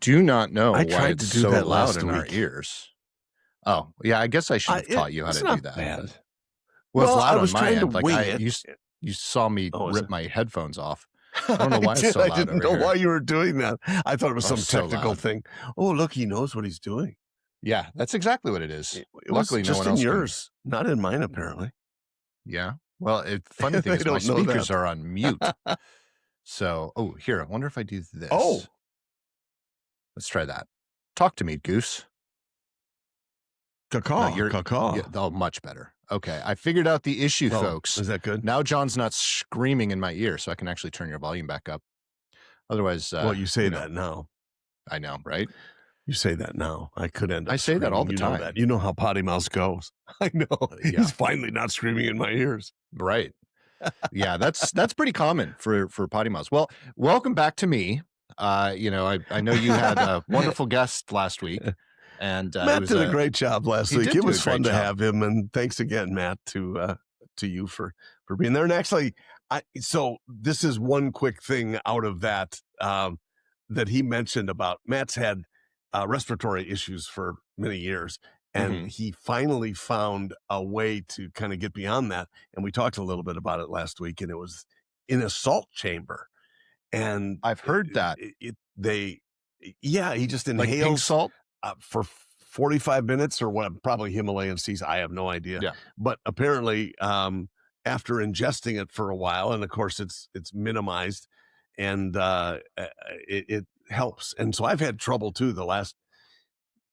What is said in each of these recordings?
do not know I why tried to it's do so that loud last in our week. ears. Oh, yeah, I guess I should have taught you how It's to not do that. bad. Well, it's Well, I loud on was my trying to end. Like wing it. you saw me Oh, is rip it? my headphones off. I don't know I why it's did. so I loud didn't over know why here. you were doing that. I thought it was Oh, some it's so technical loud. thing. Oh, look, he knows what he's doing. Yeah, that's exactly what it is. It was Luckily, no just one in else can. yours, not in mine, apparently. Yeah. Well, funny thing They is my don't know speakers that. are on mute. So, here, I wonder if I do this. Oh, Let's try that. Talk to me, Goose. No, caw, caw. oh, much better. Okay, I figured out the issue, Oh, folks. is that good? Now John's not screaming in my ear, so I can actually turn your volume back up. Otherwise, Well, you say that now. I know, right? You say that now. I could end up I say that screaming. all the You know time. that. You know how PoddiMouths goes. I know. Yeah. He's finally not screaming in my ears. Right. Yeah, that's pretty common for PoddiMouths. Well, welcome back to me. I know you had a wonderful guest last week, and Matt did a great job last week. It was fun to have him, and thanks again, Matt, to you for being there. And actually, so this is one quick thing out of that that he mentioned about Matt's had respiratory issues for many years, and he finally found a way to kind of get beyond that. And we talked a little bit about it last week, and it was in a salt chamber. And I've heard that he just like pink inhales salt. For 45 minutes or what, probably Himalayan seas. I have no idea. Yeah. But apparently, after ingesting it for a while, and of course it's minimized, and it helps. And so I've had trouble too the last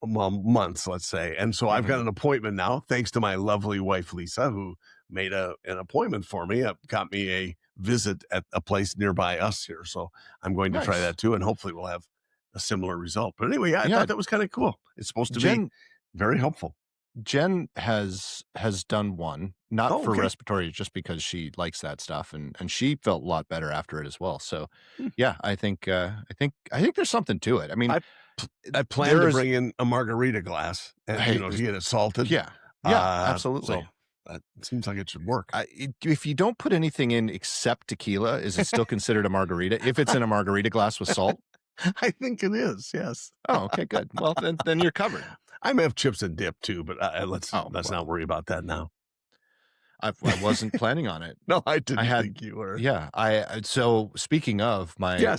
months, let's say. And so I've got an appointment now, thanks to my lovely wife, Lisa, who made an appointment for me, got me a visit at a place nearby us here. So I'm going to try that too. And hopefully we'll have a similar result. But anyway, I thought that was kind of cool. It's supposed to be very helpful. Jen has done one, not for respiratory, just because she likes that stuff, and she felt a lot better after it as well. So, yeah, I think there's something to it. I mean, I plan to bring in a margarita glass and to get it salted. Yeah, absolutely. So that seems like it should work. If you don't put anything in except tequila, is it still considered a margarita? If it's in a margarita glass with salt? I think it is, yes. Oh, okay, good. Well, then you're covered. I may have chips and dip too, but let's not worry about that now. I wasn't planning on it. No, I didn't think you were. Yeah, so speaking of my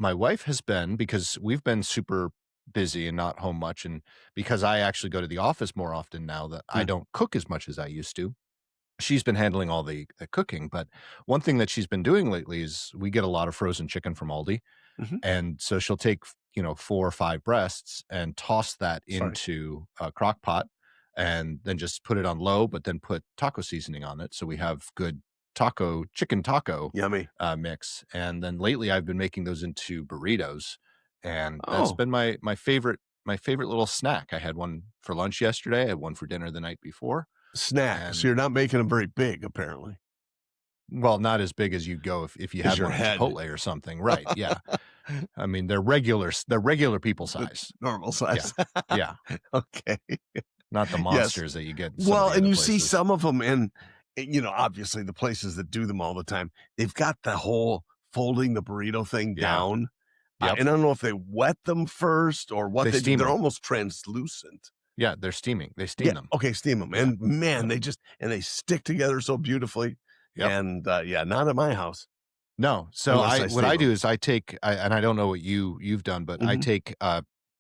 wife has been, because we've been super busy and not home much, and because I actually go to the office more often now that I don't cook as much as I used to. She's been handling all the cooking, but one thing that she's been doing lately is we get a lot of frozen chicken from Aldi. And so she'll take, 4 or 5 breasts and toss that into a crock pot and then just put it on low, but then put taco seasoning on it. So we have good chicken taco yummy mix. And then lately I've been making those into burritos, and that's been my favorite little snack. I had one for lunch yesterday. I had one for dinner the night before. Snack. So you're not making them very big, apparently. Well, not as big as you go if you had one at Chipotle or something, right? Yeah. I mean, they're regular people size, normal size. Yeah. Okay. Not the monsters that you get. Well, and you see some of them in, obviously the places that do them all the time, they've got the whole folding the burrito thing down. And I don't know if they wet them first or what they're almost translucent. Yeah, they're steaming. They steam them. Okay, steam them. And man, they stick together so beautifully. And not at my house. No. So what I do is I take, and I don't know what you've done, but I take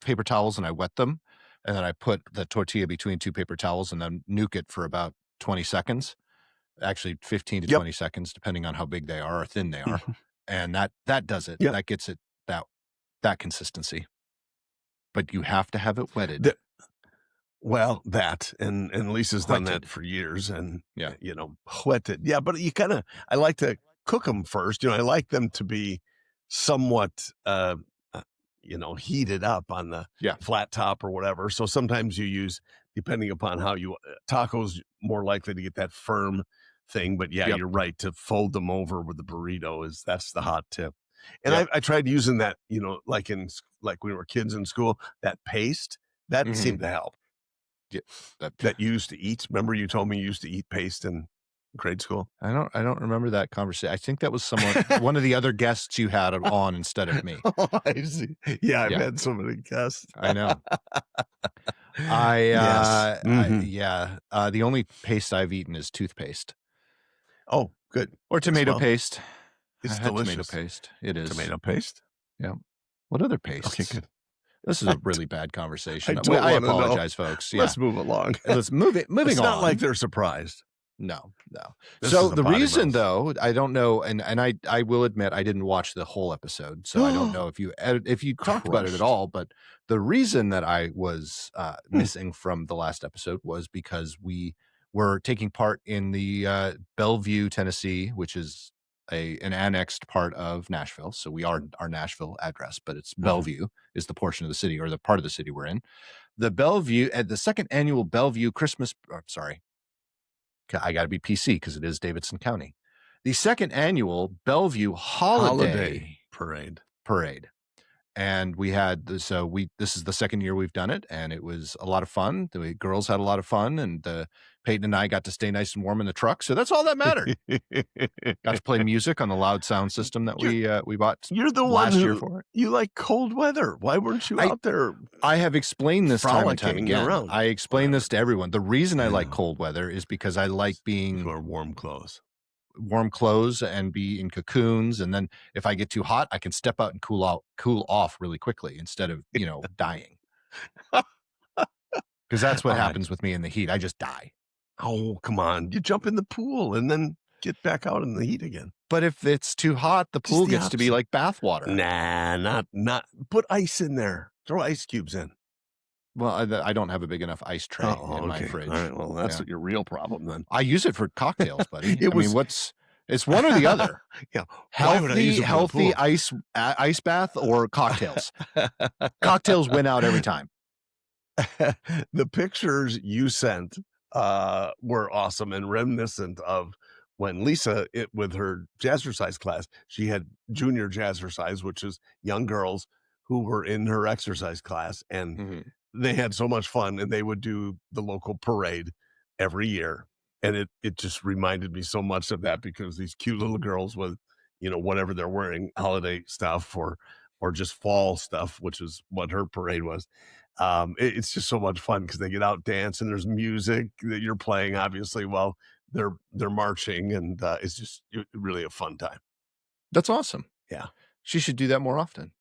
paper towels and I wet them, and then I put the tortilla between 2 paper towels and then nuke it for about 20 seconds, actually 15 to 20 seconds, depending on how big they are or thin they are. And that does it. That gets it that consistency. But you have to have it wetted. Well, and Lisa's done that for years, and wetted. Yeah, but I like to cook them first. I like them to be somewhat, heated up on the flat top or whatever. So sometimes you use, depending upon how tacos more likely to get that firm thing. But you're right, to fold them over with the burrito that's the hot tip. And I tried using that, like when we were kids in school, that paste that seemed to help. Yeah, that you used to eat. Remember, you told me you used to eat paste and Grade school. I don't remember that conversation. I think that was one of the other guests you had on instead of me. Oh, I see. Yeah, I've Yeah, had so many guests. I know. Yes. The only paste I've eaten is toothpaste Oh, good. or Yes, tomato well, paste. I it's had tomato delicious. paste. It is. Tomato paste? Yeah. What other Okay, pastes? good. This is I a really bad I conversation. don't I wanna know. apologize, folks. Yeah. Let's move along. Let's move it. Moving It's not like on. they're surprised. No, no. This So is a the potty reason, mouth. though, I don't know, and I will admit I didn't watch the whole episode, so I don't know if you talked about it at Crushed. all. But the reason that I was Hmm. missing from the last episode was because we were taking part in the Bellevue, Tennessee, which is an annexed part of Nashville. So we are our Nashville address, but it's Mhm. Bellevue is the portion of the city or the part of the city we're in. The Bellevue at the second annual Bellevue Christmas. Sorry, I got to be PC because it is Davidson County. The second annual Bellevue Holiday Holiday parade. Parade. And we had this is the second year we've done it, and it was a lot of fun. The girls had a lot of fun, and Peyton and I got to stay nice and warm in the truck. So that's all that mattered. Got to play music on the loud sound system that we bought You're the one last year who for it. you like cold weather. Why weren't you I out there I have explained this time and time frolicking again. around? I explain this to everyone. The reason I I like know. cold weather is because I like being You are warm clothes. warm clothes and be in cocoons, and then if I get too hot, I can step out and cool off really quickly instead of dying, because that's what All right. happens with me in the heat. I just die. Oh, come on. You jump in the pool and then get back out in the heat again. But if it's too hot, the Just pool the gets to be opposite. like bath water. Nah, not put ice in there. Throw ice cubes in. Well, I don't have a big enough ice tray in my Okay. fridge. All right. Well, that's Yeah. your real problem then. I use it for cocktails, buddy. It I mean, was it's one or the other. Yeah. Why would I use it for the Healthy pool? ice bath or cocktails. Cocktails win out every time. The pictures you sent were awesome and reminiscent of when Lisa, with her jazzercise class, she had junior jazzercise, which is young girls who were in her exercise class, and Mhm. they had so much fun, and they would do the local parade every year, and it just reminded me so much of that because these cute little girls with whatever they're wearing, holiday stuff or just fall stuff, which is what her parade was. It's just so much fun because they get out, dance, and there's music that you're playing obviously while they're marching, and it's just really a fun time. That's awesome. Yeah. She should do that more often.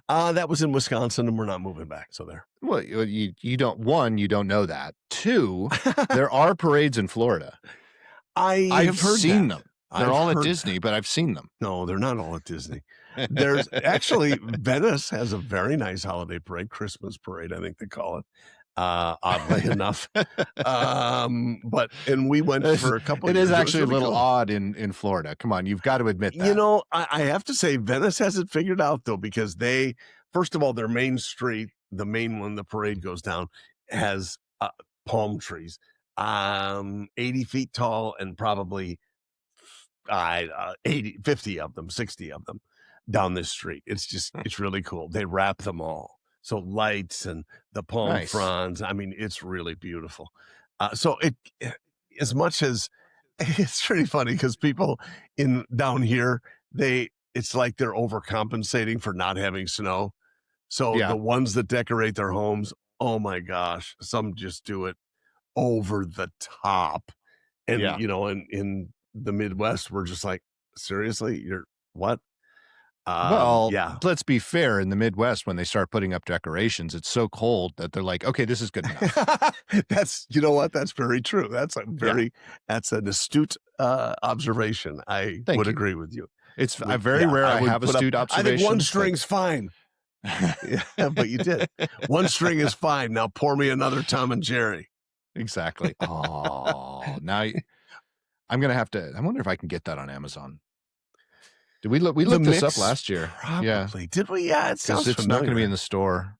That was in Wisconsin, and we're not moving back, so there. Well, you don't, one, you don't know that. Two, there are parades in Florida. I've I've heard seen that. them. They're all at Disney, but I've seen them. No, they're not all at Disney. There's actually Venice has a very nice holiday parade, Christmas parade, I think they call it. Oddly enough. And we went for a couple of It years. is actually really a little cool. odd in Florida. Come on, you've got to admit that. I have to say Venice has it figured out though, because first of all, their main street, the main one the parade goes down, has palm trees, 80 feet tall and probably 50 of them, 60 of them down this street. It's really cool. They wrap them all. So lights and the palm Nice. fronds. I mean, it's really beautiful. So as much as it's pretty funny because people down here, it's like they're overcompensating for not having snow. So Yeah. the ones that decorate their homes, oh my gosh, some just do it over the top. And Yeah. in the Midwest, we're just like, seriously, you're what? Well, Yeah. let's be fair. In the Midwest, when they start putting up decorations, it's so cold that they're like, okay, this is good enough. You know what? That's very true. That's that's an astute observation. I Thank would you. agree with you. It's very rare I have astute observations. I think one string's fine. Yeah, but you did. One string is fine. Now pour me another Tom and Jerry. Exactly. Oh, now I'm going to have to, I wonder if I can get that on Amazon. Did we looked this up last year? Probably. Yeah. Did we? Yeah, it sounds it's familiar. not going to be in the store.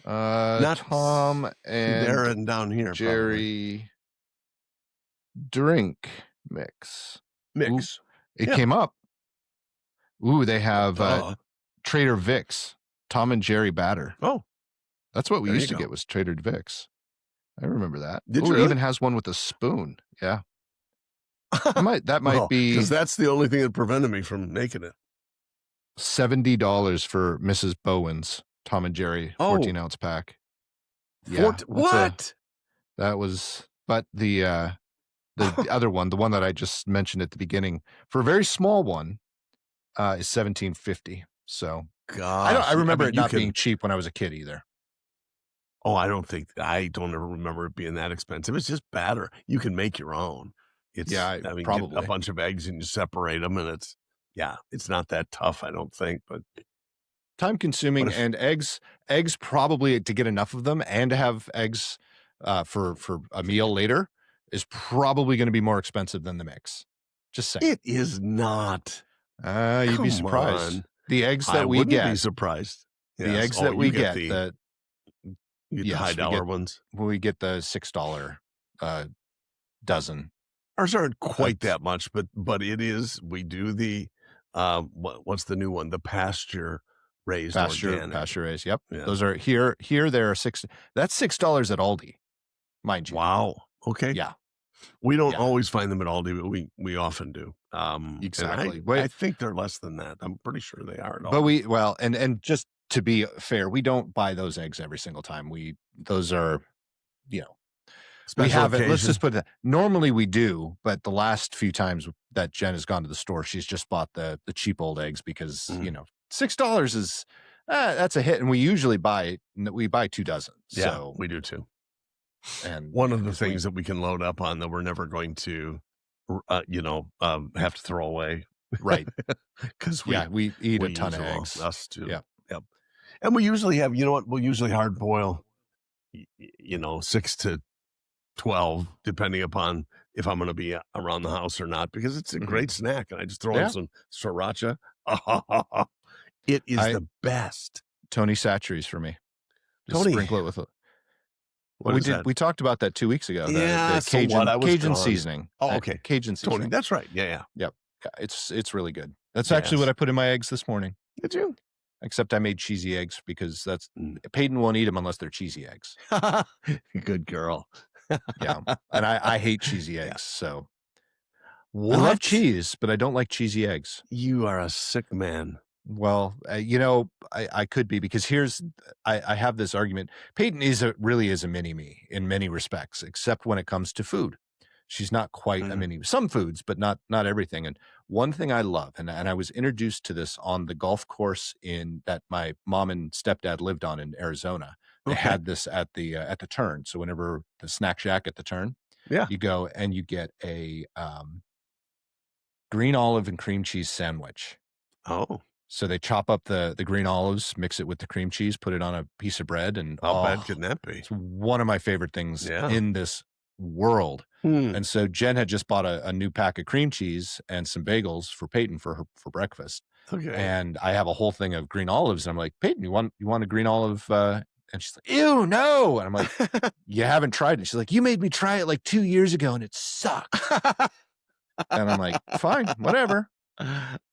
Not Tom and there and down here. Jerry drink mix. Ooh, it came up. Ooh, they have Trader Vic's Tom and Jerry batter. Oh, that's what we used to get, was Trader Vic's. I remember that. Did Ooh, you it really? even has one with a spoon. Yeah. That might Well, because be that's the only thing that prevented me from making it. $70 for Mrs. Bowen's Tom and Jerry Oh, 14-ounce pack. Yeah, fort that's a what? that was but the other one, the one that I just mentioned at the beginning, for a very small one, is $17.50. So I Gosh, I remember mean, it you not being can cheap when I was a kid either. oh, I don't ever remember it being that expensive. It's just batter. You can make your own. Yeah, I mean, get a probably. bunch of eggs and you separate them, and it's not that tough, I don't think, Time but consuming, if and eggs probably, to get enough of them and to have eggs for a meal later, is probably going to be more expensive than the mix. Just saying. it is not. You'd be Come surprised. on. The eggs I that we wouldn't be get, surprised. the Yes. eggs Oh, that we get, you get the high yes, dollar ones. we get the $6 dozen. Ours aren't quite That's that much, but it is we do the, what's the new one? The pasture-raised organic. pasture raised. Yep. Yeah. Those are here there are that's $6 at Aldi, mind you. Wow. Okay. Yeah. We don't Yeah. always find them at Aldi, but we often do. And Exactly. I think they're less than that. I'm pretty sure they are at But Aldi. and just to be fair, we don't buy those eggs every single time. Those are, you know, we Special haven't. Let's occasion. just put that. Normally we do, but the last few times that Jen has gone to the store, she's just bought the cheap old eggs because $6 is that's a hit, and we usually buy 2 dozen. Yeah, So we do too. and One of the things that we can load up on that we're never going to, have to throw away. Right. Because we eat a we ton use of them all. eggs. Us too. Yep. Yep. And we usually have, you know what? We'll usually hard boil, 6 to 12, depending upon if I'm going to be around the house or not, because it's a great snack. And I just throw in some sriracha. It is the best. Tony Chachere's for me. Just Tony, sprinkle it with what is that? We talked about that 2 weeks ago. Yeah, The so Cajun what? I was Cajun gone. seasoning. Oh, okay. Cajun Tony, seasoning. that's right. Yeah. Yep. Yeah, it's really good. That's actually what I put in my eggs this morning. Did you? Except I made cheesy eggs because Peyton won't eat them unless they're cheesy eggs. Good girl. Yeah, and I hate cheesy eggs. So what? I love cheese, but I don't like cheesy eggs. You are a sick man. Well, I could be, because I have this argument. Peyton really is a mini me in many respects, except when it comes to food. She's not quite a mini. Some foods, but not everything. And one thing I love, and I was introduced to this on the golf course that my mom and stepdad lived on in Arizona. They had this at the turn. So whenever the snack shack at the turn, you go and you get a green olive and cream cheese sandwich. Oh. So they chop up the green olives, mix it with the cream cheese, put it on a piece of bread, and how bad can that be? It's one of my favorite things in this world. And so Jen had just bought a new pack of cream cheese and some bagels for Peyton for breakfast. Okay. And I have a whole thing of green olives, and I'm like, Peyton, you want a green olive? And she's like, ew, no. And I'm like, you haven't tried it. She's like, you made me try it like 2 years ago and it sucked. And I'm like, fine, whatever.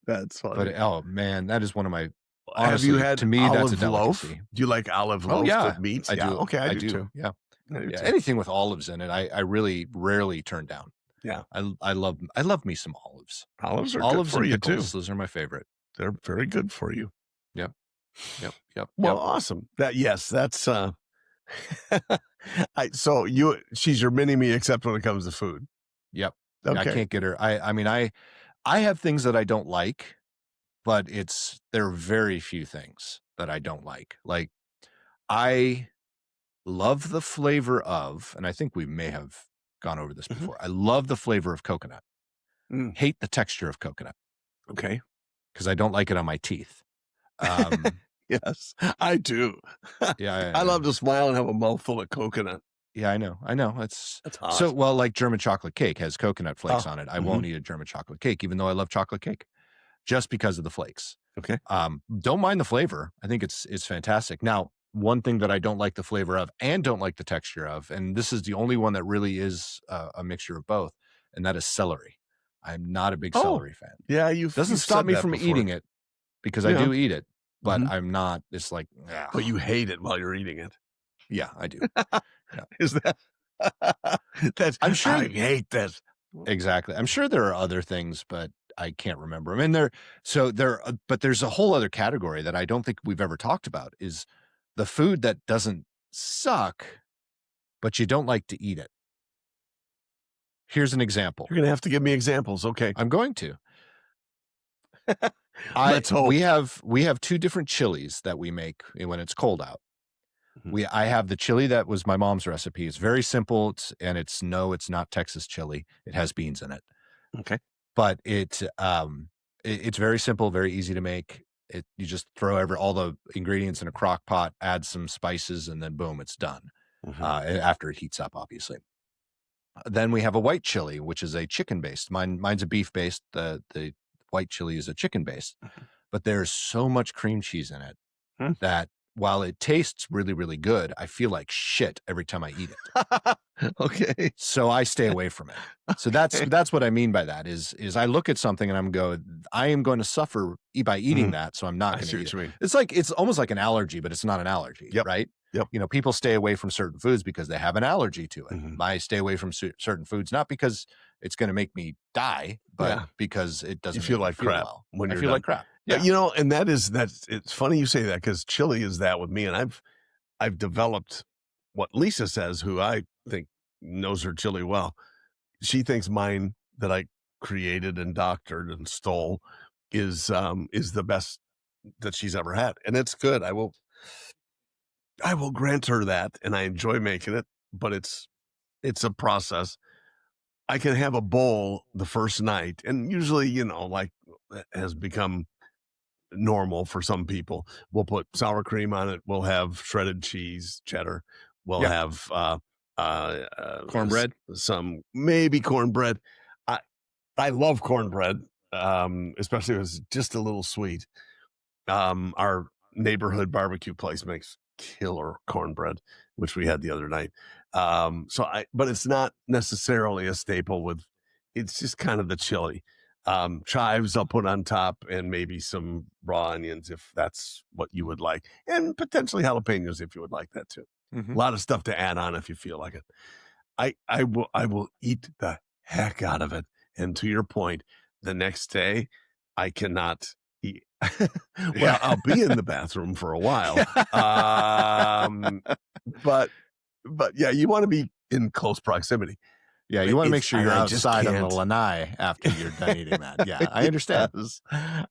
That's funny. But oh man, that is one of my. Honestly, have you had to me, that's a loaf? delicacy. Do you like olive loaf with meat? I do. Okay, I do too. too. Yeah. I do too. Anything with olives in it, I really rarely turn down. Yeah. I love me some olives. Olives are good for and you pickles, too. those are my favorite. They're very good for you. Yep. Well, awesome. That's she's your mini me except when it comes to food. Yep. Okay. I can't get her. I mean, I have things that I don't like, but there are very few things that I don't like. Like, I love the flavor of, and I think we may have gone over this before. I love the flavor of coconut. Hate the texture of coconut. Okay. Because I don't like it on my teeth. Yes, I do. Yeah. I love to smile and have a mouthful of coconut. Yeah, I know. That's hot. So, well, like German chocolate cake has coconut flakes on it. I won't eat a German chocolate cake, even though I love chocolate cake, just because of the flakes. Okay. Don't mind the flavor. I think it's fantastic. Now, one thing that I don't like the flavor of and don't like the texture of, and this is the only one that really is a mixture of both, and that is celery. I'm not a big celery fan. Yeah, doesn't stop me from eating it, because I do eat it, but I'm not. It's like, but you hate it while you're eating it. Yeah, I do. Is that? I'm sure. I hate this. exactly. I'm sure there are other things, but I can't remember 'em, and but there's a whole other category that I don't think we've ever talked about, is the food that doesn't suck, but you don't like to eat it. Here's an example. You're gonna have to give me examples. Okay. I'm going to. Let's hope. We have 2 different chilies that we make when it's cold out. Mhm. I have the chili that was my mom's recipe. It's very simple, it's not Texas chili. It has beans in it. Okay. But it's very simple, very easy to make. You just throw all the ingredients in a crock pot, add some spices, and then boom, it's done. Mhm. After it heats up, obviously. Then we have a white chili, which is a chicken based. Mine's a beef based. The white chili is a chicken based. Mhm. But there's so much cream cheese in it Hmm. that while it tastes really, really good, I feel like shit every time I eat it. Okay. So I stay away from it. So Okay. that's what I mean by that is I look at something and I am going to suffer by eating Mhm. that, so I'm not I going see to eat what it. you mean. It's almost like an allergy, but it's not an allergy, Yep. right? Yep. People stay away from certain foods because they have an allergy to it. Mhm. I stay away from certain foods not because it's going to make me die, but Yeah. because it You doesn't feel make me like feel crap well. when I you're feel like done. crap. Yeah. And that's it's funny you say that because chili is that with me, and I've developed what Lisa says, who I think knows her chili well. She thinks mine that I created and doctored and stole is the best that she's ever had, and it's good. I will grant her that, and I enjoy making it, but it's a process. I can have a bowl the first night, and usually, like has become normal for some people. We'll put sour cream on it. We'll have shredded cheese, cheddar. We'll Yeah. have Cornbread. some maybe cornbread. I I love cornbread, especially if it's just a little sweet. Our neighborhood barbecue place makes killer cornbread, which we had the other night. But it's not necessarily a staple with, it's just kind of the chili. Chives I'll put on top and maybe some raw onions if that's what you would like, and potentially jalapenos if you would like that too. A Mhm. lot of stuff to add on if you feel like it. I will eat the heck out of it. And to your point, the next day I cannot eat. Well, I'll be in the bathroom for a while. Um, but yeah, you want to be in close proximity. Yeah, you wanna make It's sure and you're I just outside on the can't. lanai after you're done eating that. Yeah, I understand. Yes.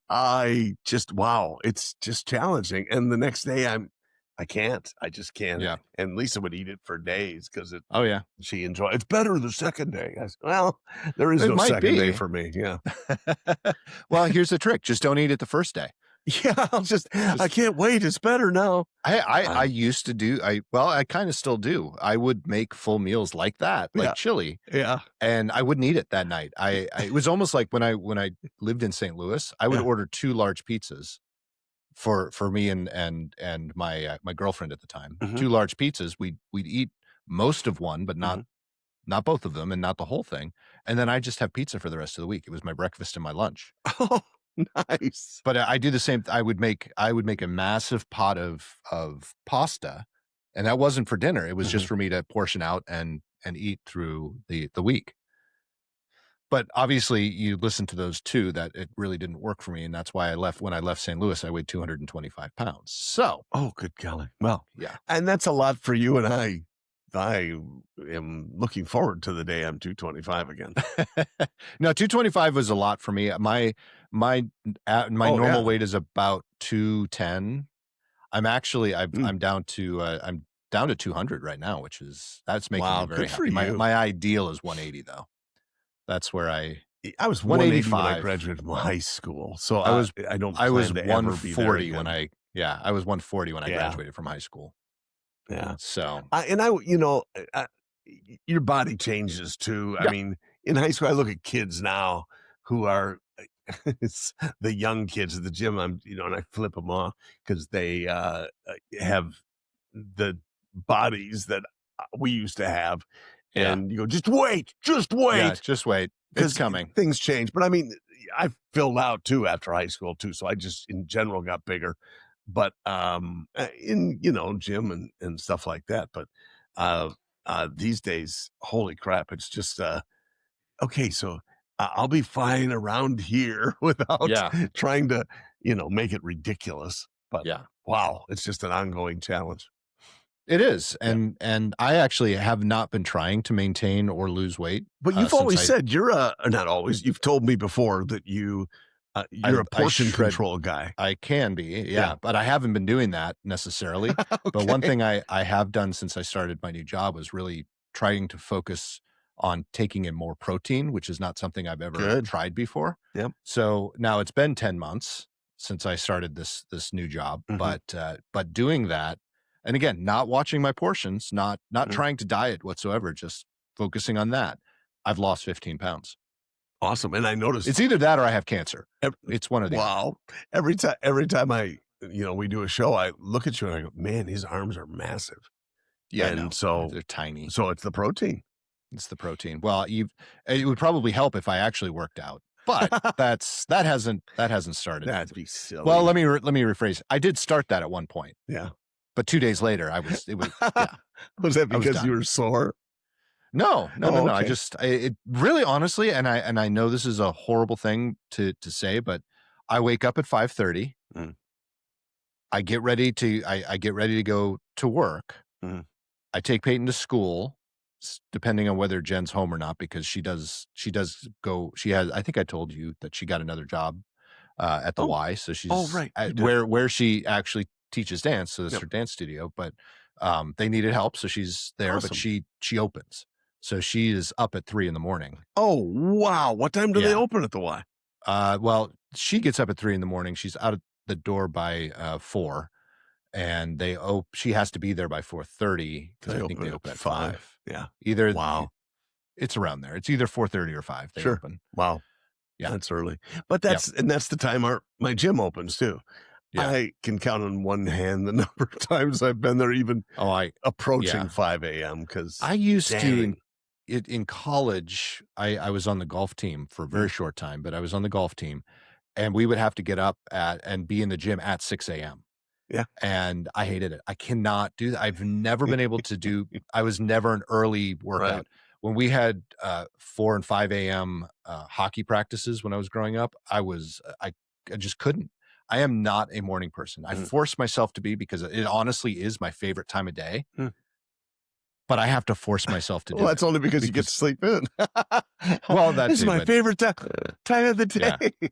I just wow, it's just challenging. And the next day I can't. I just can't. Yeah. And Lisa would eat it for days because Oh, yeah. she enjoyed it's better the second day. I said, well, there is It no might second day be. for me. Yeah. Well, here's the trick, just don't eat it the first day. Yeah, I Just can't wait. It's better now. I Um, used to do I kinda still do. I would make full meals like that, like yeah, chili, yeah, and I wouldn't eat it that night. It was almost like when I lived in St. Louis, I would yeah. order 2 large pizzas for me and my girlfriend at the time. Mhm, 2 large pizzas, we'd eat most of one, but mhm. not both of them and not the whole thing, and then I just have pizza for the rest of the week. It was my breakfast and my lunch. Oh, nice. But I do the same I would make a massive pot of pasta, and that wasn't for dinner, it was just Mhm. for me to portion out and eat through the week. But obviously, you listen to those 2 that it really didn't work for me, and that's why when I left St. Louis, I weighed 225 pounds. So, Oh, good golly. Well, yeah. and that's a lot for you and I am looking forward to the day I'm 225 again. No, 225 was a lot for me. My Oh, normal yeah. weight is about 210. Mm. I'm down to 200 right now, that's making me Wow, very good for happy. you. My ideal is 180 though. That's where I was 180 when I 185. graduated from high school, so I was I don't I was plan to ever be there 140 when again. I was 140 when I Yeah, graduated from high school. yeah. So, Your body changes too. I yeah. mean, in high school, I look at kids now who are it's the young kids at the gym. And I flip them off because they have the bodies that we used to have, Yeah. and you go, just Yeah, wait, just wait. It's because coming. things change. But I mean, I filled out too after high school too, so I just in general got bigger. But in gym and stuff like that. But uh, these days, holy crap, it's just okay, so I'll be fine around here without Yeah. trying to, make it ridiculous. But Yeah. wow, it's just an ongoing challenge. It is, Yeah. and I actually have not been trying to maintain or lose weight, But you've since always said you're not always, you've told me before that you're a I portion shred control guy. I can be, Yeah. yeah, but I haven't been doing that necessarily. But one Okay. thing I have done since I started my new job was really trying to focus on taking in more protein, which is not something I've ever Good. tried before. Yep. So now it's been 10 months since I started this new job, Mhm. but doing that, and again, not watching my portions, not Mm. trying to diet whatsoever, just focusing on that. I've lost 15 pounds. Awesome. And I noticed It's either that or I have cancer. ev It's one or the other. wow. Every time we do a show, I look at you and I go, "Man, these arms are massive." Yeah, I And know. so They're tiny. so it's the protein. It's the protein. Well, it would probably help if I actually worked out, but that hasn't started. That'd be Well, silly. let me rephrase. I did start that at one point, Yeah. but 2 days later, it was yeah, Was that I was because you done. were sore? No, no, no, Oh, no. okay. It really honestly, and I know this is a horrible thing to say, but I wake up at 5:30. Mm, I get ready to go to work. mhm. I take Peyton to school, depending on whether Jen's home or not, because she does go. She has. I think I told you that she got another job at the Oh, Y, so oh, she's right, you at did. where she actually teaches dance. So that's Yep. her dance studio. But they needed help, so she's there. But Awesome. she opens, so she is up at 3 in the morning. Oh, wow. What time do they Yeah. open at the Y? Well, she gets up at 3 in the morning. She's out of the door by 4, and she has to be there by 4:30 because They I think open they at open at 5. 5. Yeah. Either Wow. it's around there. It's either 4:30 or 5 they Sure. open. Wow. Yeah. That's early. But Yep. that's the time my gym opens too. Yeah. I can count on one hand the number of times I've been there even Oh, approaching yeah. 5 a.m. because I used to dang. in college, I was on the golf team for a very Mm, short time, but I was on the golf team, and we would have to get up at and be in the gym at 6 a.m. yeah. And I hated it. I cannot do that. I've never been able to do I was never an early Right. workout. When we had 4 and 5 a.m. Hockey practices when I was growing up, I just couldn't. I am not a morning person. I Mm, force myself to be because it honestly is my favorite time of day, mm. but I have to force myself to Well, do it that's only because you get to because sleep in. well, that This is too, my but favorite time of the yeah. day.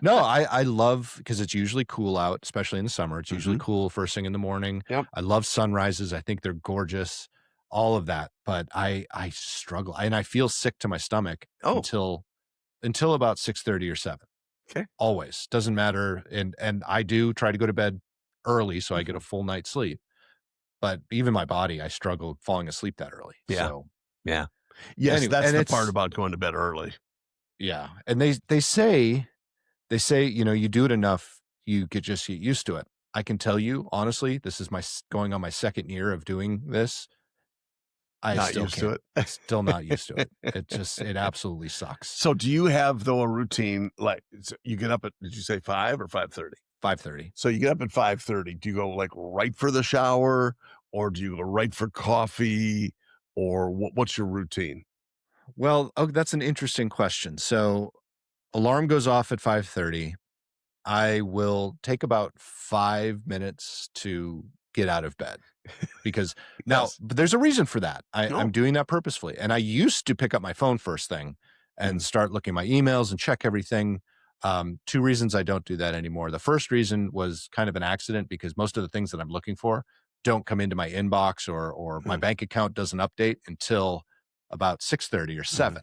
No, I love because it's usually cool out, especially in the summer. It's usually Mhm. cool first thing in the morning. Yep. I love sunrises. I think they're gorgeous, all of that. But I struggle and I feel sick to my stomach Oh, until about 6:30 or 7. okay. Always. Doesn't matter. And I do try to go to bed early so I get a Mhm. full night's sleep. But even my body, I struggle falling asleep that early. Yeah. So Yeah. Yes, anyway, that's and the part it's about going to bed early. yeah. And they say, you do it enough, you could just get used to it. I can tell you, honestly, this is going on my second year of doing this. I Not still used to can't. it. Still not used to it. It absolutely sucks. So do you have, though, a routine, like, you get up at, did you say 5 or 5:30? 5:30. So you get up at 5:30. Do you go, like, right for the shower, or do you go right for coffee, or what's your routine? Well, oh, that's an interesting question. So alarm goes off at 5:30. I will take about 5 minutes to get out of bed. Because now Yes. but there's a reason for that. I'm No. doing that purposefully, and I used to pick up my phone first thing and Mm, start looking at my emails and check everything. 2 reasons I don't do that anymore. The first reason was kind of an accident because most of the things that I'm looking for don't come into my inbox or my mm, bank account doesn't update until about 6:30 or mhm. 7.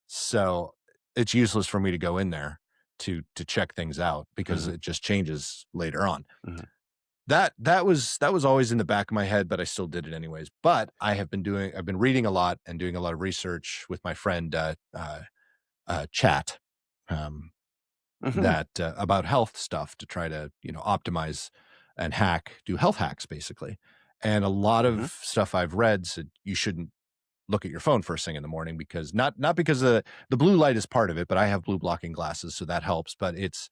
So, it's useless for me to go in there to check things out because Mhm, it just changes later on. mhm. That was always in the back of my head, but I still did it anyways. But I've been reading a lot and doing a lot of research with my friend Chat um, Mhm, that about health stuff to try to optimize and do health hacks basically. And a lot mhm. of stuff I've read said you shouldn't look at your phone first thing in the morning because not because the blue light is part of it, but I have blue blocking glasses, so that helps. But it's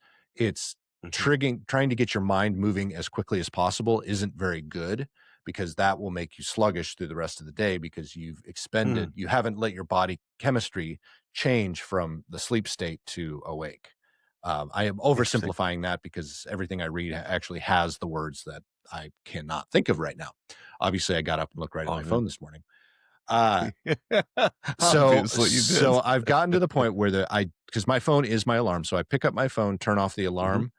Mhm. triggering trying to get your mind moving as quickly as possible isn't very good because that will make you sluggish through the rest of the day because you haven't let your body chemistry change from the sleep state to awake. I am oversimplifying that because everything I read actually has the words that I cannot think of right now. Obviously, I got up and looked right at my phone this morning. Obviously you did. So I've gotten to the point where because my phone is my alarm. So I pick up my phone, turn off the alarm.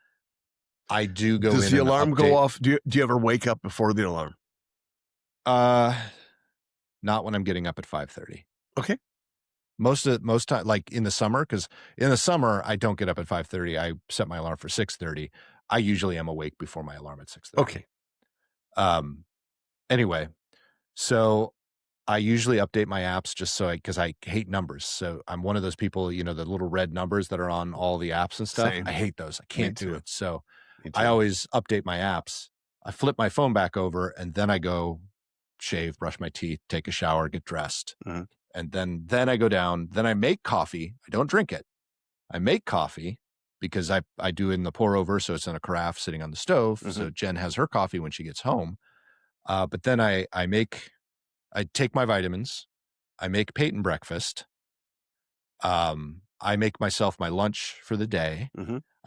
I do go Does in the and alarm update. go off? Do you ever wake up before the alarm? Not when I'm getting up at 5:30. Okay. Most time, like in the summer, because in the summer I don't get up at 5:30. I set my alarm for 6:30. I usually am awake before my alarm at 6:30. Okay. Anyway, so I usually update my apps just because I hate numbers. So I'm one of those people, the little red numbers that are on all the apps and stuff. Same. I hate those. I can't do too. it. So Me I too. always update my apps. I flip my phone back over and then I go shave, brush my teeth, take a shower, get dressed. And then I go down, then I make coffee. I don't drink it. I make coffee because I do it in the pour over. So it's in a carafe sitting on the stove. So Jen has her coffee when she gets home. But then I take my vitamins. I make Peyton breakfast. I make myself my lunch for the day.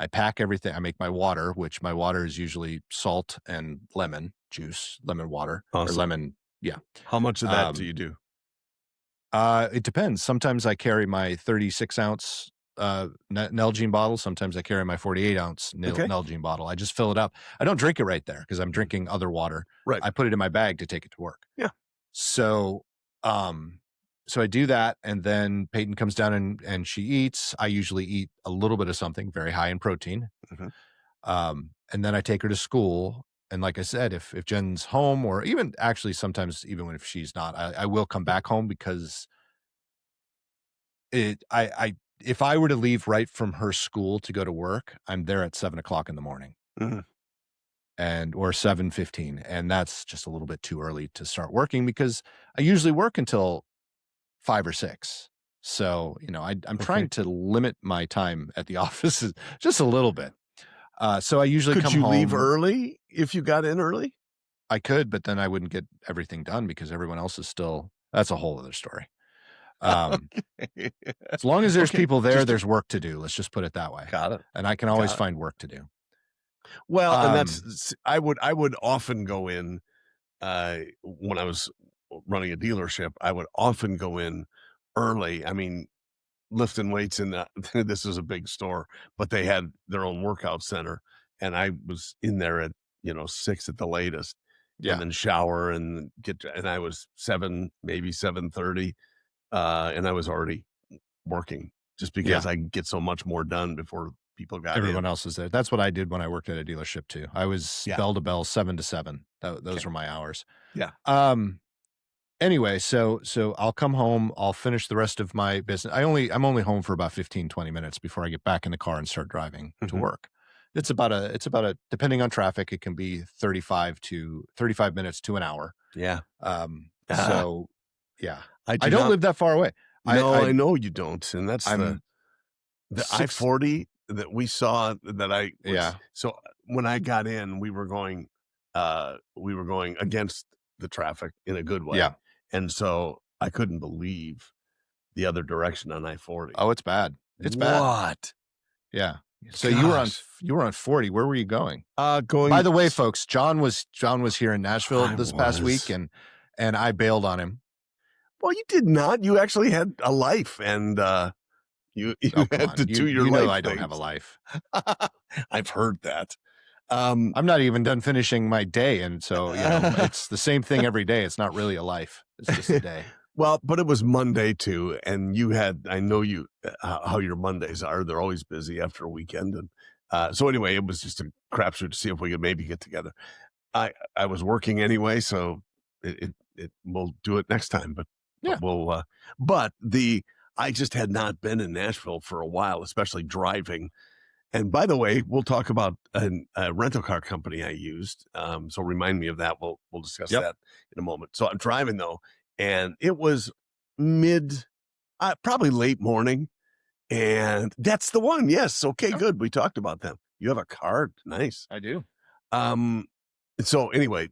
I pack everything. I make my water, which my water is usually salt and lemon juice, lemon water, awesome. or lemon. Yeah. How much of that do you do? It depends. Sometimes I carry my 36-ounce Nalgene bottle. Sometimes I carry my 48-ounce Nalgene bottle. I just fill it up. I don't drink it right there because I'm drinking other water. Right. I put it in my bag to take it to work. Yeah. So I do that, and then Peyton comes down and she eats. I usually eat a little bit of something very high in protein. And then I take her to school. And like I said, if Jen's home, or even actually sometimes even if she's not, I will come back home because if I were to leave right from her school to go to work, I'm there at 7:00 in the morning. Or 7:15. And that's just a little bit too early to start working because I usually work until 5 or 6. So, I'm trying to limit my time at the office just a little bit. So I usually come home. Could you leave early if you got in early? I could, but then I wouldn't get everything done because everyone else is still, that's a whole other story. As long as there's people there, there's work to do. Let's just put it that way. Got it. And I can always find work to do. Well, and I would often go in, when I was running a dealership, I would often go in early. I mean, lifting weights in this is a big store, but they had their own workout center. And I was in there at, 6 at the latest, and then shower and and I was 7, maybe 7:30. And I was already working just because I get so much more done before people got everyone else is there. That's what I did when I worked at a dealership too. I was bell to bell, 7 to 7. Those were my hours. Yeah. Anyway, so I'll come home, I'll finish the rest of my business. I'm only home for about 15, 20 minutes before I get back in the car and start driving to work. It's about a, depending on traffic, it can be 35 minutes to an hour. Yeah. So yeah, I don't not live that far away. No, I know you don't. And that's the six- I-40 that we saw that I was, Yeah. So when I got in, we were going against the traffic in a good way. Yeah. And so I couldn't believe the other direction on I-40. Oh, it's bad. It's bad. What? Yeah. So you were on 40. Where were you going? Going. By the way, folks, John was here in Nashville this past week, and I bailed on him. Well, you did not. You actually had a life, and you had to do your life. I don't have a life. I've heard that. I'm not even done finishing my day, and so it's the same thing every day. It's not really a life; it's just a day. Well, but it was Monday too, and I know you how your Mondays are. They're always busy after a weekend, and so anyway, it was just a crapshoot to see if we could maybe get together. I was working anyway, so we'll do it next time. But we'll. I just had not been in Nashville for a while, especially driving. And by the way, we'll talk about a rental car company I used. So remind me of that. We'll discuss that in a moment. So I'm driving though, and it was probably late morning, and that's the one. Yes. Okay, good. We talked about them. You have a card. Nice. I do. So anyway,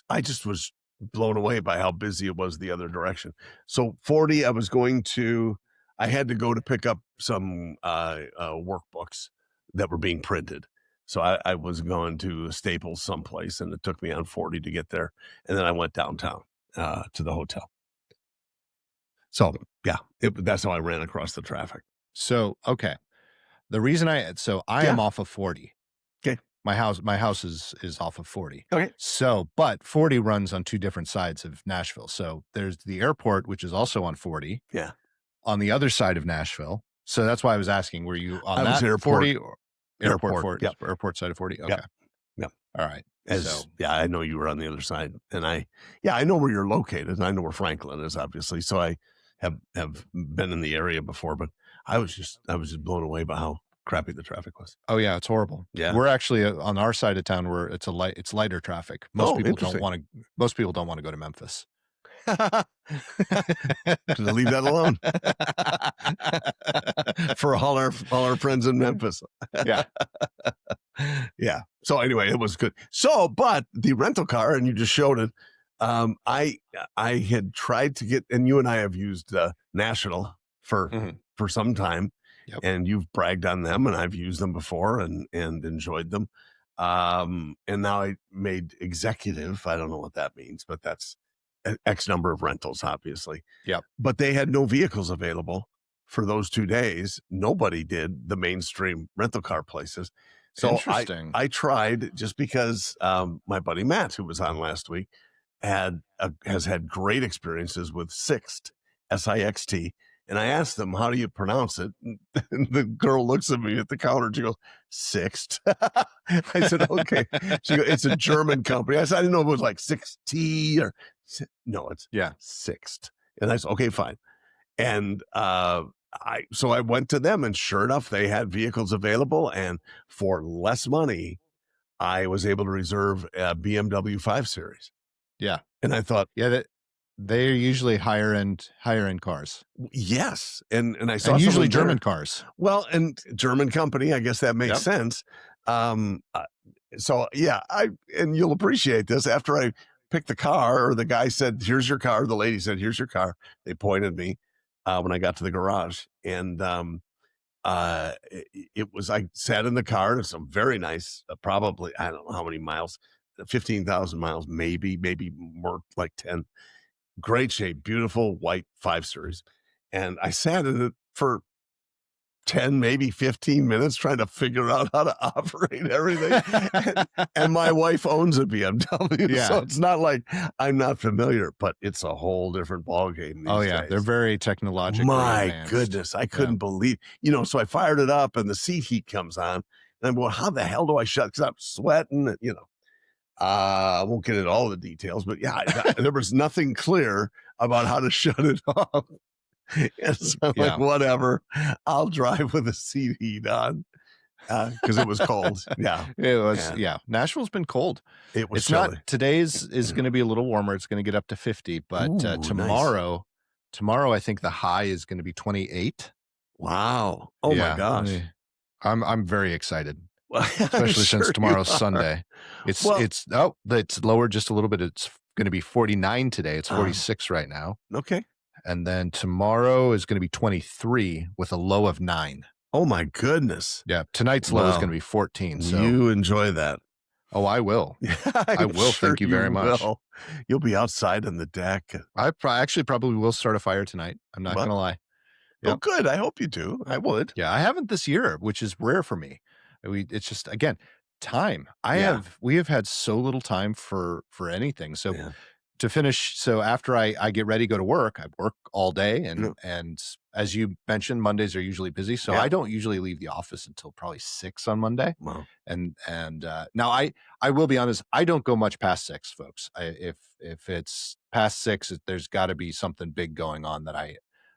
I just was blown away by how busy it was the other direction. So 40, I had to go to pick up some workbooks that were being printed. So I was going to Staples someplace, and it took me on 40 to get there. And then I went downtown to the hotel. So yeah, that's how I ran across the traffic. So, okay. The reason I am off of 40. Okay. My house is off of 40. Okay. So, but 40 runs on two different sides of Nashville. So there's the airport, which is also on 40. Yeah. On the other side of Nashville. So that's why I was asking, were you on that airport, 40 or airport? Yep. Airport side of 40? Okay. Yep. All right. I know you were on the other side, and I know where you're located, and I know where Franklin is, obviously. So I have been in the area before, but I was just blown away by how crappy the traffic was. Oh yeah, it's horrible. Yeah, we're actually on our side of town where it's lighter traffic. Most people don't want to go to Memphis. Should leave that alone for all our friends in Memphis. Yeah. Yeah. So anyway, it was good. So, but the rental car, and you just showed it. I had tried to get, and you and I have used National for some time, and you've bragged on them, and I've used them before and enjoyed them. And now I made executive. I don't know what that means, but that's X number of rentals, obviously. Yep. But they had no vehicles available for those 2 days. Nobody did, the mainstream rental car places. So interesting. I tried, just because my buddy Matt, who was on last week, has had great experiences with Sixt, Sixt. And I asked them, how do you pronounce it? And the girl looks at me at the counter. She goes, Sixt. I said, okay. She goes, it's a German company. I said, I didn't know if it was like 6T or no, it's Sixt. And I said, okay, fine. And so I went to them, and sure enough, they had vehicles available. And for less money, I was able to reserve a BMW 5 Series. Yeah. And I thought, they're usually higher end cars. Yes. And I saw usually German cars. Well, and German company, I guess that makes sense. So yeah, and you'll appreciate this. After I picked the car, or the guy said, here's your car. The lady said, here's your car. They pointed me when I got to the garage, and I sat in the car. It's some very nice, probably, I don't know how many miles, 15,000 miles, maybe more, like 10. Great shape, beautiful white 5 Series. And I sat in it for 10, maybe 15 minutes trying to figure out how to operate everything. and my wife owns a BMW, so it's not like I'm not familiar, but it's a whole different ballgame these days. They're very technologically advanced. Goodness, I couldn't believe, so I fired it up, and the seat heat comes on, and I'm going, how the hell do I shut? Because I'm sweating, I won't get into all the details, but there was nothing clear about how to shut it off. And so I'm like, whatever, I'll drive with the seat heat on, because it was cold. Yeah, it was. Yeah, Nashville's been cold. It was. It's chilly. Not today's is going to be a little warmer. It's going to get up to 50, but tomorrow I think the high is going to be 28. Wow! Oh my gosh! I'm very excited. Especially since tomorrow's Sunday. It's lower just a little bit. It's going to be 49 today. It's 46 right now. Okay. And then tomorrow is going to be 23 with a low of 9. Oh my goodness. Yeah. Tonight's low is going to be 14. So you enjoy that. Oh, I will. I will. Sure, thank you very much. You'll be outside on the deck. I actually probably will start a fire tonight. I'm not going to lie. Yep. Oh, good. I hope you do. I would. Yeah. I haven't this year, which is rare for me. It's just, again, time. We have had so little time for anything. So to finish, so after I get ready to go to work, I work all day, and as you mentioned, Mondays are usually busy. So I don't usually leave the office until probably 6 on Monday. Wow. And now I will be honest, I don't go much past 6, folks. If it's past 6, there's got to be something big going on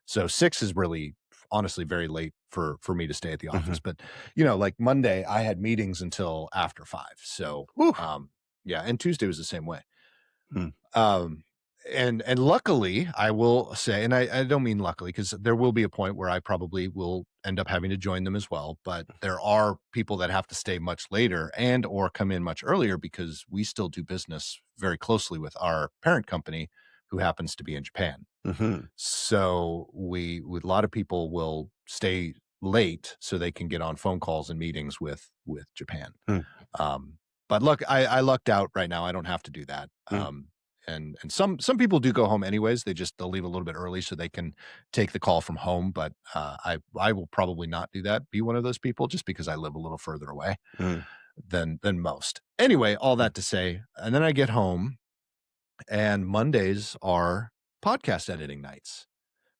so 6 is really, honestly, very late for me to stay at the office. But like Monday, I had meetings until after 5. So and Tuesday was the same way. and luckily, I will say, and I don't mean luckily, because there will be a point where I probably will end up having to join them as well, but there are people that have to stay much later and or come in much earlier because we still do business very closely with our parent company who happens to be in Japan. Mhm. So with a lot of people will stay late so they can get on phone calls and meetings with Japan. Mm, Um, but look, I lucked out right now. I don't have to do that. mm, And some people do go home anyways. They'll leave a little bit early so they can take the call from home. But I will probably not do that. Be one of those people just because I live a little further away mm. than most. Anyway, all Mm. that to say, and then I get home and Mondays are podcast editing nights.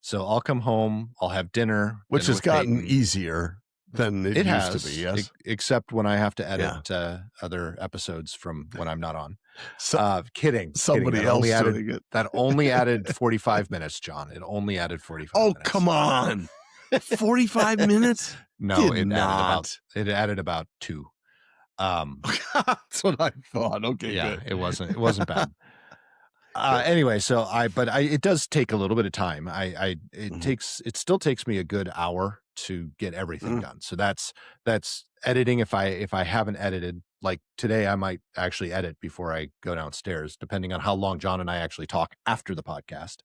So I'll come home, I'll have Which dinner has with gotten Peyton. easier than it It used to be, has, yes? except when I have to edit, Yeah. other episodes from when I'm not on. So Kidding. somebody else doing it. That only added 45 minutes, John. It only adddded 45 Oh, minutes. come on. 45 minutes? No, Did not. it added about 2. Um, That's what I thought. Okay, yeah, good. it wasn't bad. Good. Anyway, so it does take a little bit of time. Mhm. It still takes me a good hour to get everything Mm, done. So that's editing. If I haven't edited, like today, I might actually edit before I go downstairs, depending on how long John and I actually talk after the podcast.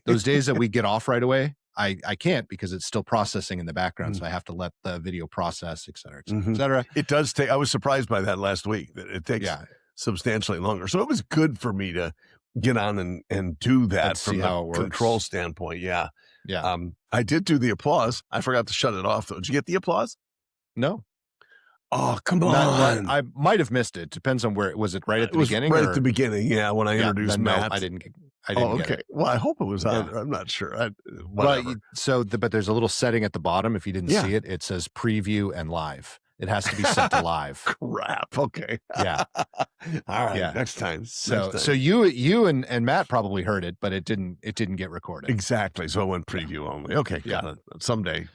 Those days that we get off right away, I can't because it's still processing in the background. mm, So I have to let the video process, et cetera, et cetera, et mhm. cetera. It does take I was surprised by that last week, that it takes Yeah. substantially longer. So it was good for me to get on and do And that see from the how it control works. standpoint, yeah. Yeah. I did do the applause. I forgot to shut it off, though. Did you get the applause? No. Oh, come Not unless on. I might have missed it. Depends on where was it right at It the was beginning right at the or beginning, yeah, when I yeah, introduced then no, Matt. I didn't Oh, get okay. it. Well, I hope it was on Yeah. there. I'm not sure. Well, Whatever. but there's a little setting at the bottom. If you didn't Yeah. see it, it says preview and live. It has to be set to live. Crap. Okay. Yeah. All right. Yeah. Next time. Next So time. you and Matt probably heard it, but it didn't get recorded. Exactly. So it went Yeah. preview only. Okay. Yeah. Got it. Someday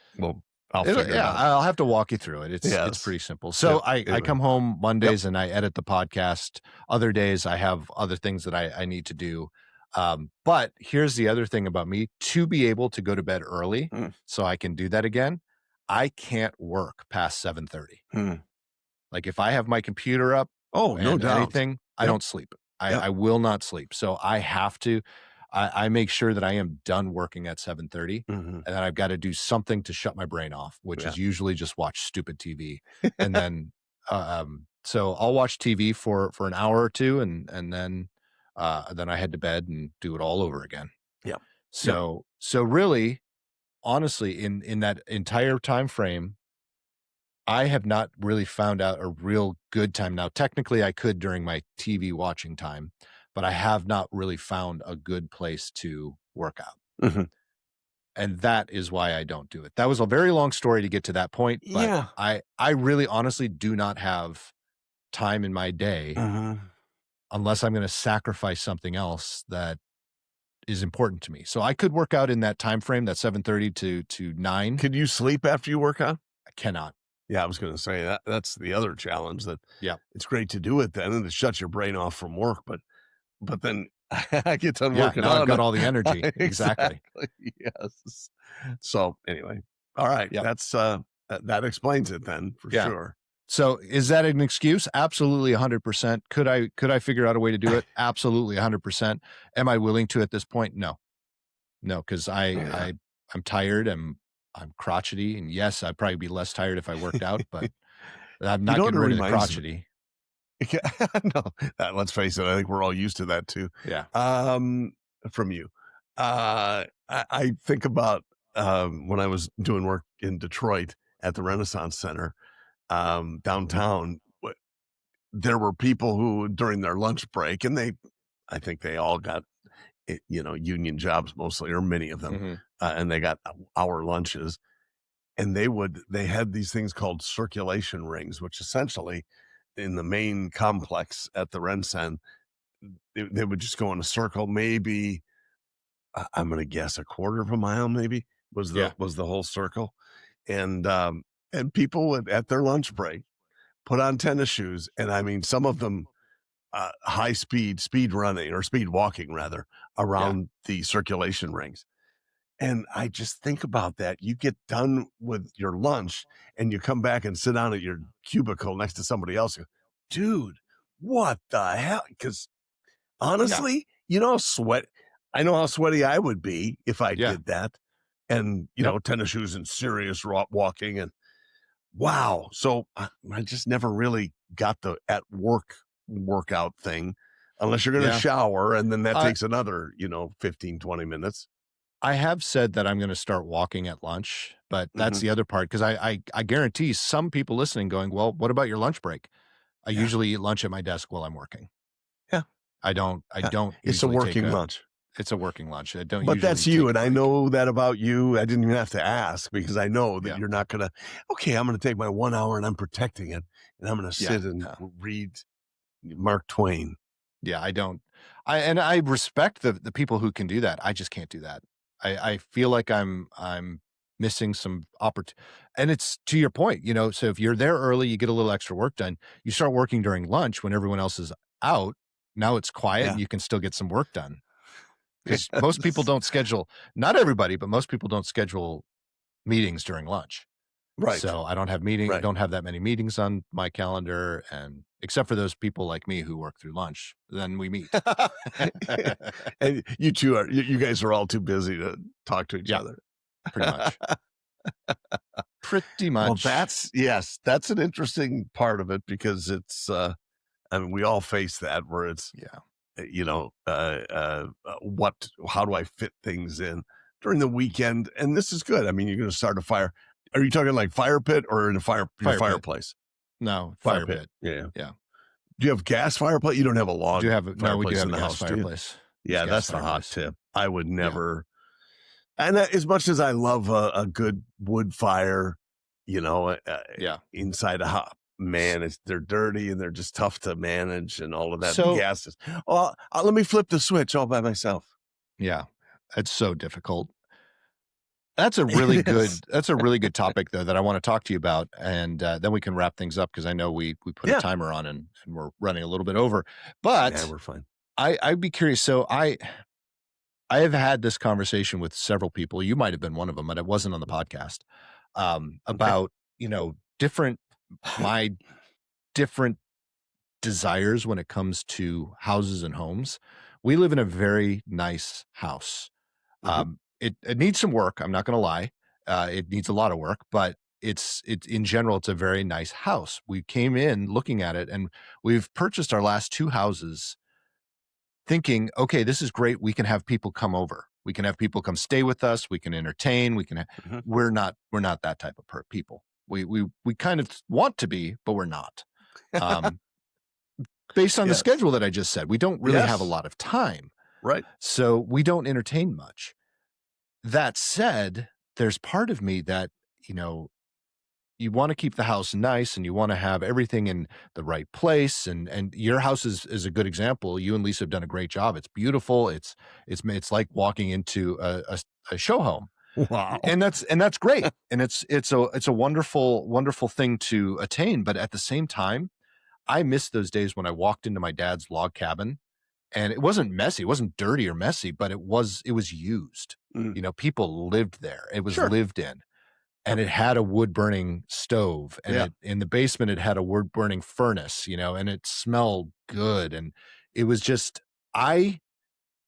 I'll figure it Yeah, out. I'll have to walk you through it. It's Yes. pretty simple. Yep. So I Amen. come home Yep. Mondays and I edit the podcast. Other days I have other things that I need to do. But here's the other thing about me: to be able to go to bed early, Mm, so I can do that again. I can't work past 7:30. mm. Like if I have my computer up Oh, no and doubt. anything, I Yep. don't sleep. Yep. I will not sleep. So I have to. I make sure that I am done working at 7:30, Mhm. and then I've got to do something to shut my brain off, which Yeah. is usually just watch stupid TV. And then, so I'll watch TV for an hour or two, and then I head to bed and do it all over again. Yep. Yep. So really, honestly, in that entire time frame, I have not really found out a real good time. Now, technically, I could during my TV watching time, but I have not really found a good place to work out. Mhm. And that is why I don't do it. That was a very long story to get to that point, but Yeah. I really honestly do not have time in my day Mhm. unless I'm going to sacrifice something else that is important to me. So I could work out in that time frame, that 7:30 to 9. Could you sleep after you work out? I cannot. Yeah, I was gonna say that's the other challenge, that Yeah. it's great to do it then, and it shuts your brain off from work, but then I get done Yeah, working now I've out. got all the energy. Exactly, Exactly. yes. So, anyway, all right, Yep. that explains it then, for Yeah. sure. So is that an excuse? Absolutely 100%. Could I figure out a way to do it? Absolutely 100%. Am I willing to at this point? No. No, because Yeah. I'm tired, I'm crotchety, and yes, I'd probably be less tired if I worked out, but I'm You not know what it getting rid of the reminds me. crotchety. No, let's face it, I think we're all used to that too, Yeah. um, from you. I think about, when I was doing work in Detroit at the Renaissance Center, downtown, there were people who during their lunch break, and I think they all got, union jobs mostly, or many of them, Mhm. and they got hour lunches, and they had these things called circulation rings, which essentially in the main complex at the Rensen, they would just go in a circle, maybe I'm gonna guess a quarter of a mile, maybe Yeah. was the whole circle, and and people would, at their lunch break, put on tennis shoes, and I mean, some of them high speed running or speed walking rather Yeah. around the circulation rings. And I just think about that. You get done with your lunch and you come back and sit down at your cubicle next to somebody else. Dude, what the hell? Because Yeah. honestly, I know how sweaty I would be if I Yeah. did that. And, Yep. tennis shoes and serious walking. And wow. So I just never really got the at work workout thing unless you're going to Yeah. shower. And then that I takes another, 15, 20 minutes. I have said that I'm gonna start walking at lunch, but that's Hmm. the other part because I guarantee some people listening going, "Well, what about your lunch break?" I Yeah. usually eat lunch at my desk while I'm working. Yeah. I Yeah. don't It's a usually take working a lunch. it's a working lunch. I don't But that's usually you, take a and I break. know that about you. I didn't even have to ask because I know that Yeah. you're not gonna, "Okay, I'm gonna take my 1 hour and I'm protecting it, and I'm gonna Yeah. sit and No. read Mark Twain." Yeah, I don't. I respect the people who can do that. I just can't do that. I feel like I'm missing some and it's to your point, so if you're there early, you get a little extra work done. You start working during lunch when everyone else is out. Now it's quiet Yeah. and you can still get some work done. Because most people Yes. don't schedule, not everybody, but most people don't schedule meetings during lunch. Right, So I right. don't have that many meetings on my calendar, and except for those people like me who work through lunch, then we meet. And you guys are all too busy to talk to each Yeah, other. pretty much. Pretty Well, much. that's an interesting part of it because I mean, we all face that where it's, Yeah. how do I fit things in during the weekend? And this is good. I mean, you're going to start a fire. Are you talking like fire pit or in your Fire pit. fireplace? No, Fire fire pit. pit. Yeah. Yeah. Do you have gas fireplace? You don't have a Do you log have no, we do fireplace have in a the gas house, do you? fireplace. It's Yeah, gas that's the hot fireplace. tip. I would Yeah. never. And as much as I love a good wood fire, Yeah. inside a hot man, they're dirty and they're just tough to manage and all of that. The So, gases. Oh, let me flip the switch all by myself. yeah, it's so difficult. It is. That's a really good topic though that I want to talk to you about, and then we can wrap things up because I know we put a Yeah. timer on and we're running a little bit over. Yeah, But we're fine. I'd be curious. So I have had this conversation with several people. You might have been one of them, but it wasn't on the podcast. Okay. About different my different desires when it comes to houses and homes. We live in a very nice house. Mhm. It needs some work. I'm not going to lie. It needs a lot of work, but it's in general, it's a very nice house. We came in looking at it, and we've purchased our last two houses, thinking, okay, this is great. We can have people come over. We can have people come stay with us. We can entertain. Mhm. We're not that type of people. We kind of want to be, but we're not. Um, Based on the Yes. schedule that I just said, we don't really have a Yes. lot of time. Right. So we don't entertain much. That said, there's part of me that, you know, you want to keep the house nice and you want to have everything in the right place. And your house is a good example. You and Lisa have done a great job. It's beautiful. It's like walking into a show home. Wow. And that's great. And it's a wonderful thing to attain. But at the same time, I miss those days when I walked into my dad's log cabin and it wasn't messy. It wasn't dirty or messy, but it was used. Mm. People lived there. It was Sure. lived in. And Yep. it had a wood burning stove, and Yeah. it in the basement it had a wood burning furnace, and it smelled good. And it was just, I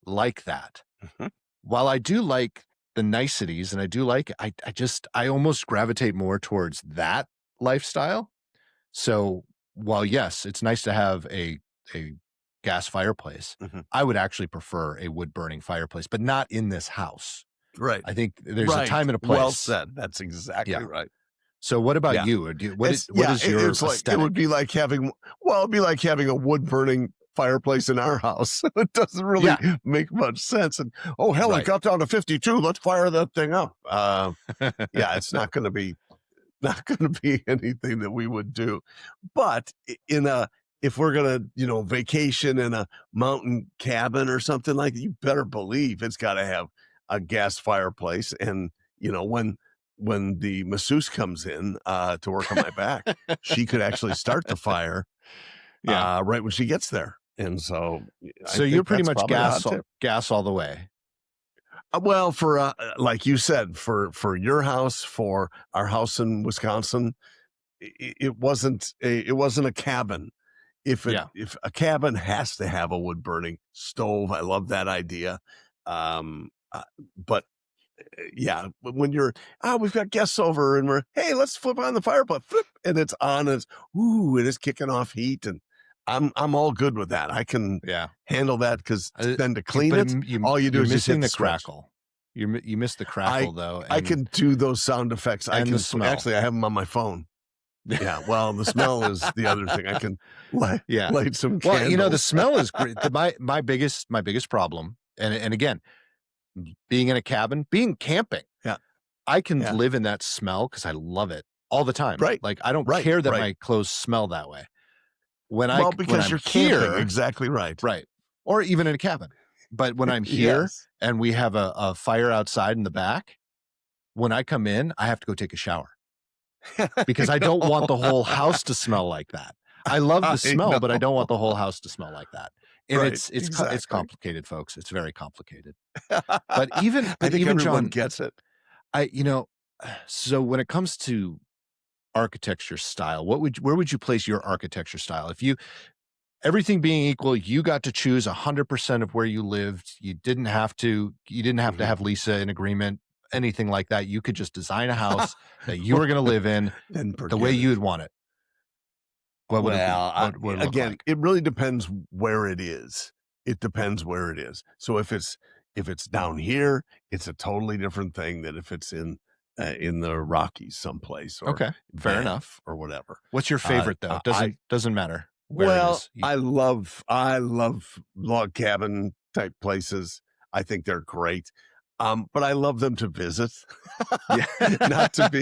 like that. Mhm. While I do like the niceties and I do like, I almost gravitate more towards that lifestyle. So while yes, it's nice to have a gas fireplace, Mhm. I would actually prefer a wood burning fireplace, but not in this house. Right. I think there's a Right. time and a Well place. said. That's exactly Yeah. right. So what about Yeah. you? Or what is your It's like it would aesthetic? be like it'd be like having a wood burning fireplace in our house. It doesn't really Yeah, make much sense. And oh hell, it right. got down to 52. Let's fire that thing up. Yeah, it's not gonna be anything that we would do. But if we're gonna, vacation in a mountain cabin or something like that, you better believe it's gotta have a gas fireplace. And when the masseuse comes in to work on my back, she could actually start the fire Yeah. right when she gets there. And so I So you're think pretty that's much probably the hot tip. gas all the way. Well, for like you said, for your house, for our house in Wisconsin, it wasn't a cabin. If Yeah. a cabin has to have a wood burning stove, I love that idea. But yeah, when you're we've got guests over and hey, let's flip on the fireplace, flip, and it's on, and it's kicking off heat, and I'm all good with that. I can handle that because then to clean it, all you do you're is just missing hit the switch. Crackle. You miss the crackle though. I can do those sound effects. I and can the smell. actually I have them on my phone. Yeah, well, the smell is the other thing. I can light some candles. Well, you know, the smell is great. My biggest problem, and again, being in a cabin, being camping. Yeah. I can live in that smell because I love it all the time. Right. Like I don't care that my clothes smell that way. Because you're camping, exactly right. Right. Or even in a cabin. But when I'm here and we have a fire outside in the back, when I come in, I have to go take a shower. Because I don't want the whole house to smell like that. I love the smell, but I don't want the whole house to smell like that. And it's complicated, folks. It's very complicated. But even I think even everyone John gets it. So when it comes to architecture style, where would you place your architecture style? If everything being equal, you got to choose 100% of where you lived. You didn't have to have Lisa in agreement, anything like that. You could just design a house that you were going to live in the way you would want it. What would it be? What would it look like? It really depends where it is. It depends where it is. So if it's down here, it's a totally different thing than if it's in the Rockies someplace. Or fair enough, or whatever. What's your favorite though? Doesn't matter. I love log cabin type places. I think they're great. But I love them to visit, not to be,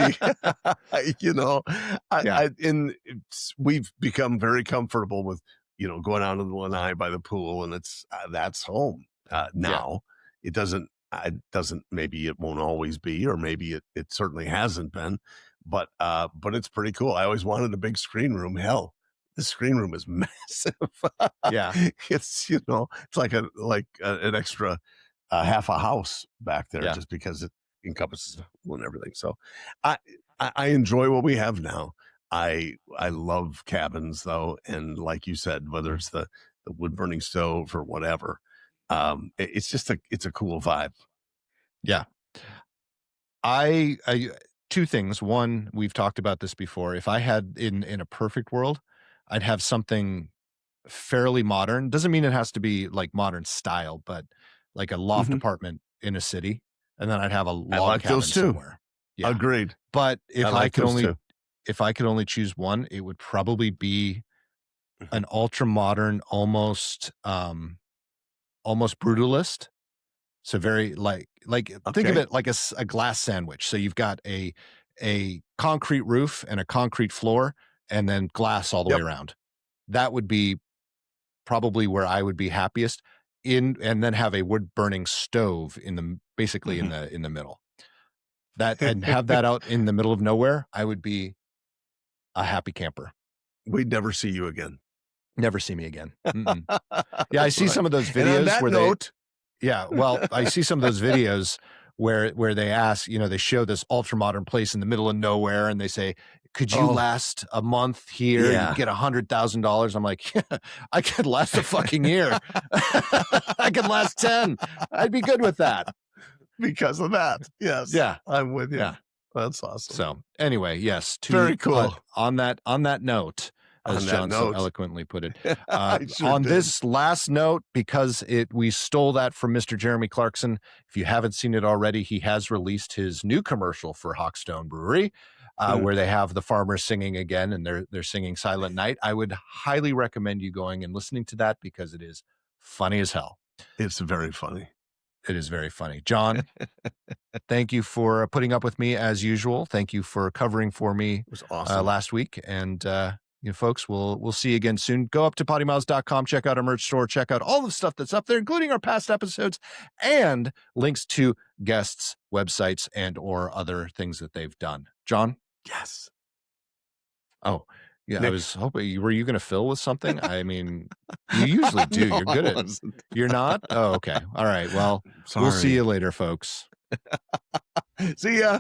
we've become very comfortable with, going out to the lanai by the pool, and that's home. Now it doesn't, maybe it won't always be, or maybe it certainly hasn't been, but it's pretty cool. I always wanted a big screen room. Hell, the screen room is massive. It's, it's like an extra half a house back there, just because it encompasses and everything. So I enjoy what we have now. I love cabins though, and like you said, whether it's the wood burning stove or whatever, it's just it's a cool vibe. Yeah. I two things. One, we've talked about this before. If I had in a perfect world, I'd have something fairly modern. Doesn't mean it has to be like modern style, but like a loft apartment in a city, and then I'd have a log cabin somewhere. Yeah. Agreed. But if I could only choose one, it would probably be an ultra modern, almost brutalist. So very think of it like a glass sandwich. So you've got a concrete roof and a concrete floor, and then glass all the way around. That would be probably where I would be happiest and then have a wood burning stove in the middle. And have that out in the middle of nowhere, I would be a happy camper. We'd never see you again. Never see me again. Yeah, I see some of those videos where I see some of those videos where they ask, they show this ultra modern place in the middle of nowhere, and they say, could you last a month here and get $100,000? I'm like, I could last a fucking year. I could last 10. I'd be good with that. Because of that. Yes. Yeah. I'm with you. Yeah. That's awesome. So anyway, yes. Very cool. On that note, as John so eloquently put it, on this last note, because we stole that from Mr. Jeremy Clarkson. If you haven't seen it already, he has released his new commercial for Hawkstone Brewery, where they have the farmers singing again, and they're singing Silent Night. I would highly recommend you going and listening to that, because it is funny as hell. It's very funny. It is very funny. John, thank you for putting up with me as usual. Thank you for covering for me. It was awesome last week. And folks, we'll see you again soon. Go up to PoddiMouths.com, check out our merch store, check out all the stuff that's up there, including our past episodes and links to guests, websites, and or other things that they've done. John? Yes. Oh, Yeah, I Nick. was hoping were you gonna fill with something? I mean, you usually do. No, You're I good at wasn't. You're not? Oh, okay. All right. Well, we'll see Sorry. you later, folks. See ya.